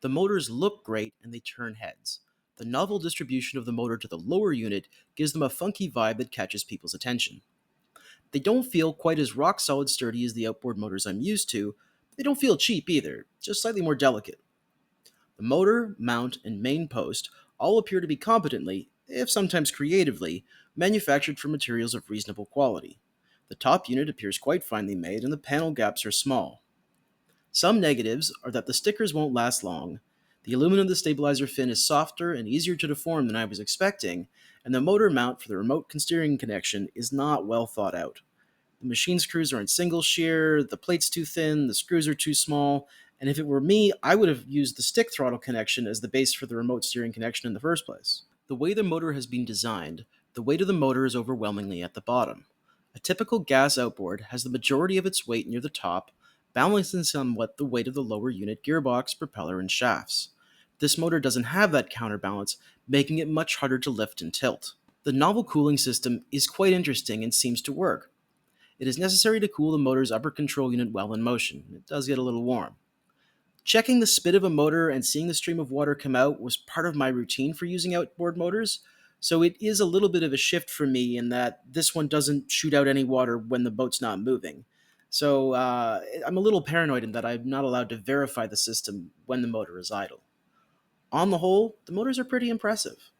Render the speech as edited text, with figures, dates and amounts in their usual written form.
The motors look great and they turn heads. The novel distribution of the motor to the lower unit gives them a funky vibe that catches people's attention. They don't feel quite as rock solid sturdy as the outboard motors I'm used to. They don't feel cheap either, just slightly more delicate. The motor, mount, and main post all appear to be competently, if sometimes creatively, manufactured from materials of reasonable quality. The top unit appears quite finely made and the panel gaps are small. Some negatives are that the stickers won't last long, the aluminum of the stabilizer fin is softer and easier to deform than I was expecting, and the motor mount for the remote steering connection is not well thought out. The machine screws are in single shear, the plate's too thin, the screws are too small, and if it were me, I would have used the stick throttle connection as the base for the remote steering connection in the first place. The way the motor has been designed, the weight of the motor is overwhelmingly at the bottom. A typical gas outboard has the majority of its weight near the top, balancing somewhat the weight of the lower unit gearbox, propeller, and shafts. This motor doesn't have that counterbalance, making it much harder to lift and tilt. The novel cooling system is quite interesting and seems to work. It is necessary to cool the motor's upper control unit while in motion. It does get a little warm. Checking the spit of a motor and seeing the stream of water come out was part of my routine for using outboard motors, so it is a little bit of a shift for me in that this one doesn't shoot out any water when the boat's not moving. So I'm a little paranoid in that I'm not allowed to verify the system when the motor is idle. On the whole, the motors are pretty impressive.